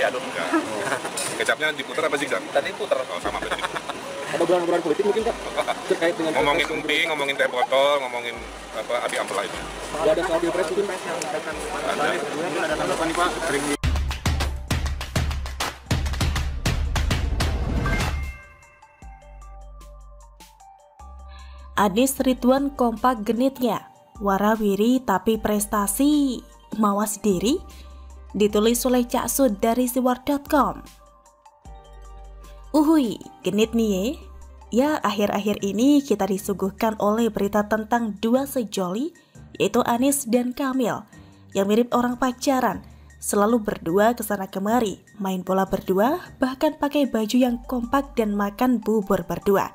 diaduk. Enggak. Kecapnya diputar apa zigzag? Tadi puter. Oh, sama berarti. Ada obrolan-obrolan politik mungkin Pak terkait dengan Ngomongin umpi, ngomongin teh botol, ngomongin apa api ampela itu. Nggak ada soal pilpres mungkin Pak? Ada tanggapan nih Pak? Anies Ridwan kompak genitnya, warawiri tapi prestasi, mawas diri, ditulis oleh Cak Sud dari siwar.com. Uhui, genit nih ye. Ya, akhir-akhir ini kita disuguhkan oleh berita tentang dua sejoli, yaitu Anies dan Kamil, yang mirip orang pacaran, selalu berdua kesana kemari, main bola berdua, bahkan pakai baju yang kompak dan makan bubur berdua.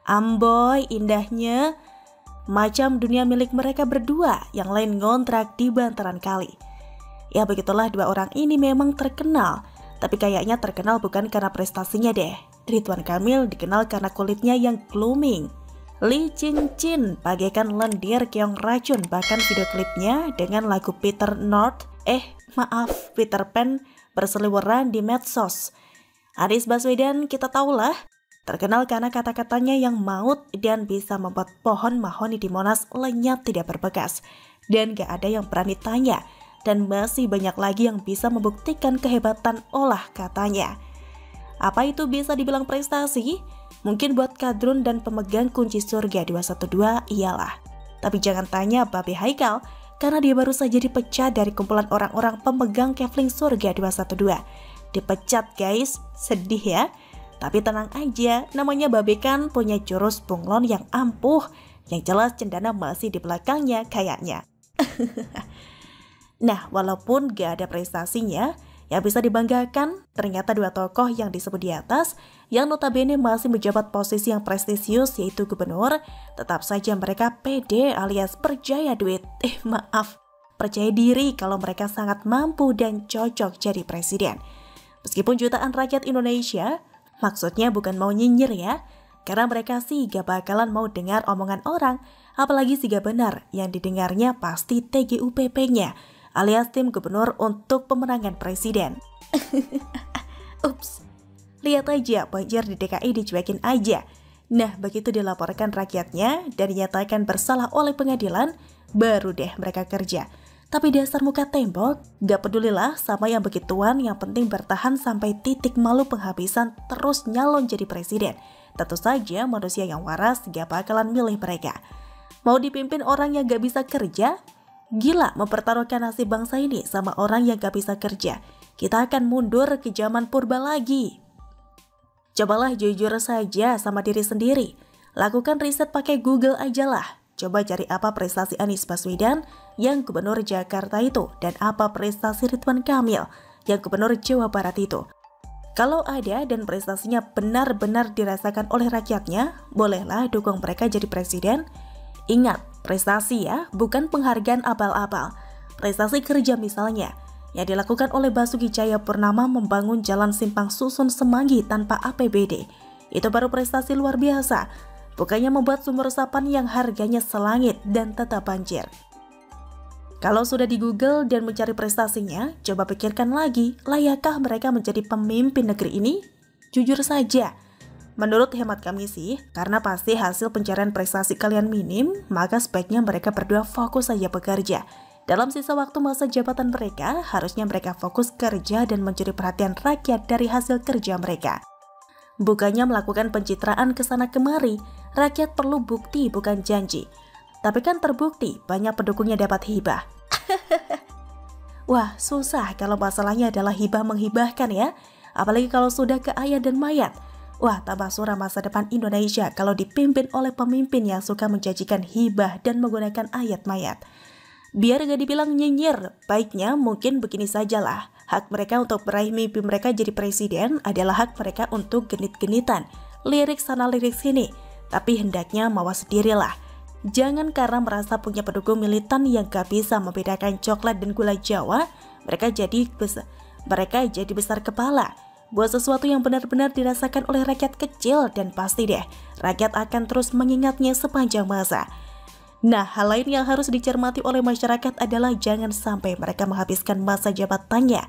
Amboy, indahnya, macam dunia milik mereka berdua, yang lain ngontrak di bantaran kali. Ya begitulah dua orang ini memang terkenal, tapi kayaknya terkenal bukan karena prestasinya deh. Ridwan Kamil dikenal karena kulitnya yang glowing. Lee Chin Chin bagaikan lendir keong racun, bahkan video klipnya dengan lagu Peter Pan berseliweran di medsos. Anies Baswedan kita tahulah terkenal karena kata-katanya yang maut dan bisa membuat pohon mahoni di Monas lenyap tidak berbekas. Dan gak ada yang berani tanya, dan masih banyak lagi yang bisa membuktikan kehebatan olah katanya. Apa itu bisa dibilang prestasi? Mungkin buat kadrun dan pemegang kunci surga 212 iyalah. Tapi jangan tanya Babe Haikal, karena dia baru saja dipecat dari kumpulan orang-orang pemegang kefling surga 212. Dipecat guys, sedih ya. Tapi tenang aja, namanya Babe kan punya jurus bunglon yang ampuh, yang jelas cendana masih di belakangnya kayaknya. Nah, walaupun gak ada prestasinya, yang bisa dibanggakan, ternyata dua tokoh yang disebut di atas, yang notabene masih menjabat posisi yang prestisius yaitu gubernur, tetap saja mereka pede alias percaya duit. Percaya diri kalau mereka sangat mampu dan cocok jadi presiden. Meskipun jutaan rakyat Indonesia, maksudnya bukan mau nyinyir ya, karena mereka sih gak bakalan mau dengar omongan orang, apalagi sih gak benar, yang didengarnya pasti TGUPP-nya, alias tim gubernur untuk pemenangan presiden. Ups, lihat aja banjir di DKI dicuekin aja. Nah, begitu dilaporkan rakyatnya dan dinyatakan bersalah oleh pengadilan, baru deh mereka kerja. Tapi dasar muka tembok, gak pedulilah sama yang begituan, yang penting bertahan sampai titik malu penghabisan terus nyalon jadi presiden. Tentu saja manusia yang waras gak bakalan milih mereka. Mau dipimpin orang yang gak bisa kerja? Gila mempertaruhkan nasib bangsa ini sama orang yang gak bisa kerja. Kita akan mundur ke zaman purba lagi. Cobalah jujur saja sama diri sendiri. Lakukan riset pakai Google aja lah. Coba cari apa prestasi Anies Baswedan yang gubernur Jakarta itu, dan apa prestasi Ridwan Kamil yang gubernur Jawa Barat itu. Kalau ada dan prestasinya benar-benar dirasakan oleh rakyatnya, bolehlah dukung mereka jadi presiden. Ingat, prestasi ya, bukan penghargaan abal-abal. Prestasi kerja misalnya, yang dilakukan oleh Basuki Cahayapurnama membangun jalan simpang susun Semanggi tanpa APBD. Itu baru prestasi luar biasa. Bukannya membuat sumur resapan yang harganya selangit dan tetap banjir. Kalau sudah di Google dan mencari prestasinya, coba pikirkan lagi, layakkah mereka menjadi pemimpin negeri ini? Jujur saja, menurut hemat kami sih, karena pasti hasil pencarian prestasi kalian minim, maka sebaiknya mereka berdua fokus saja bekerja. Dalam sisa waktu masa jabatan mereka, harusnya mereka fokus kerja dan mencuri perhatian rakyat dari hasil kerja mereka. Bukannya melakukan pencitraan kesana kemari, rakyat perlu bukti bukan janji. Tapi kan terbukti banyak pendukungnya dapat hibah. Wah, susah kalau masalahnya adalah hibah menghibahkan ya. Apalagi kalau sudah ke ayat dan mayat. Wah, tambah suram masa depan Indonesia kalau dipimpin oleh pemimpin yang suka menjanjikan hibah dan menggunakan ayat mayat. Biar gak dibilang nyinyir, baiknya mungkin begini sajalah. Hak mereka untuk meraih mimpi mereka jadi presiden adalah hak mereka untuk genit-genitan, lirik sana lirik sini. Tapi hendaknya mawas dirilah. Jangan karena merasa punya pendukung militan yang gak bisa membedakan coklat dan gula Jawa, mereka jadi besar kepala. Buat sesuatu yang benar-benar dirasakan oleh rakyat kecil, dan pasti deh, rakyat akan terus mengingatnya sepanjang masa. Nah, hal lain yang harus dicermati oleh masyarakat adalah jangan sampai mereka menghabiskan masa jabatannya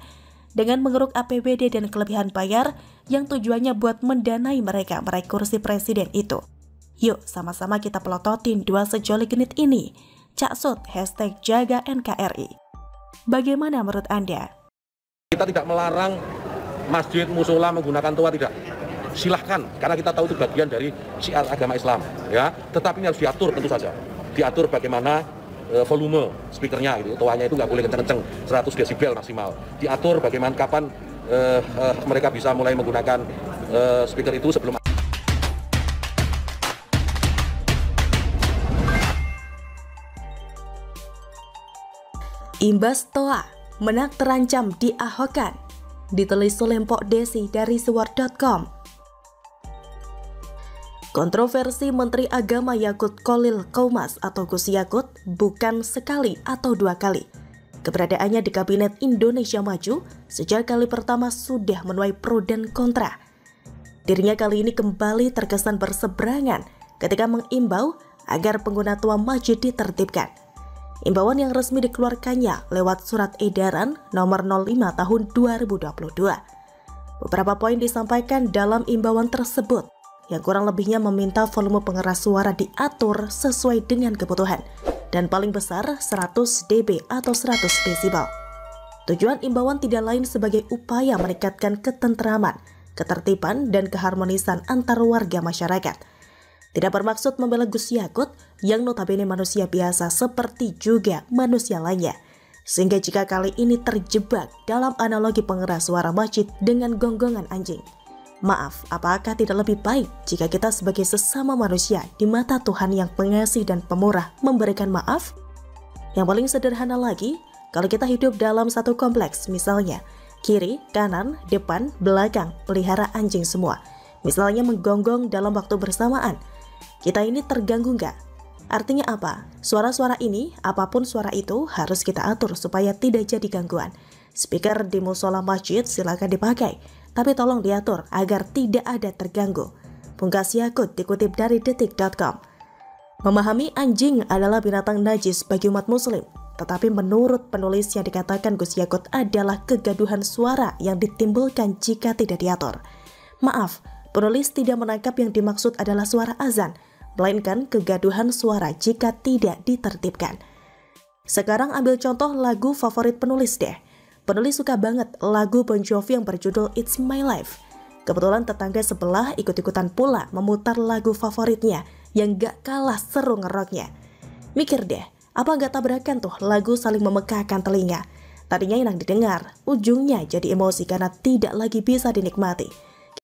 dengan mengeruk APBD dan kelebihan bayar yang tujuannya buat mendanai mereka meraih kursi presiden itu. Yuk sama-sama kita pelototin dua sejoli genit ini. Cak Sud, #jaga NKRI. Bagaimana menurut Anda? Kita tidak melarang masjid, musola menggunakan toa, tidak. Silahkan, karena kita tahu itu bagian dari syiar agama Islam, ya. Tetapi ini harus diatur tentu saja. Diatur bagaimana volume speakernya, gitu. Toanya itu nggak boleh kenceng-kenceng, 100 desibel maksimal. Diatur bagaimana kapan mereka bisa mulai menggunakan speaker itu sebelum. Imbas toa, Menak terancam diahokkan. Ditulis oleh Mpok Desi dari Suwar.com. Kontroversi Menteri Agama Yakut Kholil Qoumas atau Gus Yakut bukan sekali atau dua kali. Keberadaannya di Kabinet Indonesia Maju sejak kali pertama sudah menuai pro dan kontra. Dirinya kali ini kembali terkesan berseberangan ketika mengimbau agar pengguna toa masjid ditertibkan. Imbauan yang resmi dikeluarkannya lewat surat edaran nomor 05 tahun 2022. Beberapa poin disampaikan dalam imbauan tersebut yang kurang lebihnya meminta volume pengeras suara diatur sesuai dengan kebutuhan dan paling besar 100 dB atau 100 desibel. Tujuan imbauan tidak lain sebagai upaya meningkatkan ketentraman, ketertiban, dan keharmonisan antar warga masyarakat. Tidak bermaksud membela Gus Yakut yang notabene manusia biasa seperti juga manusia lainnya. Sehingga jika kali ini terjebak dalam analogi pengeras suara masjid dengan gonggongan anjing. Maaf, apakah tidak lebih baik jika kita sebagai sesama manusia di mata Tuhan yang pengasih dan pemurah memberikan maaf? Yang paling sederhana lagi, kalau kita hidup dalam satu kompleks, misalnya kiri, kanan, depan, belakang, pelihara anjing semua. Misalnya menggonggong dalam waktu bersamaan. Kita ini terganggu nggak? Artinya apa? Suara-suara ini, apapun suara itu, harus kita atur supaya tidak jadi gangguan. Speaker di musola masjid silakan dipakai, tapi tolong diatur agar tidak ada terganggu. Pungkas Yakut dikutip dari detik.com. Memahami anjing adalah binatang najis bagi umat muslim, tetapi menurut penulis yang dikatakan Gus Yakut adalah kegaduhan suara yang ditimbulkan jika tidak diatur. Maaf, penulis tidak menangkap yang dimaksud adalah suara azan, melainkan kegaduhan suara jika tidak ditertibkan. Sekarang ambil contoh lagu favorit penulis deh. Penulis suka banget lagu Bon Jovi yang berjudul It's My Life. Kebetulan tetangga sebelah ikut-ikutan pula memutar lagu favoritnya yang gak kalah seru ngeroknya. Mikir deh, apa gak tabrakan tuh lagu saling memekakkan telinga. Tadinya enak didengar, ujungnya jadi emosi karena tidak lagi bisa dinikmati.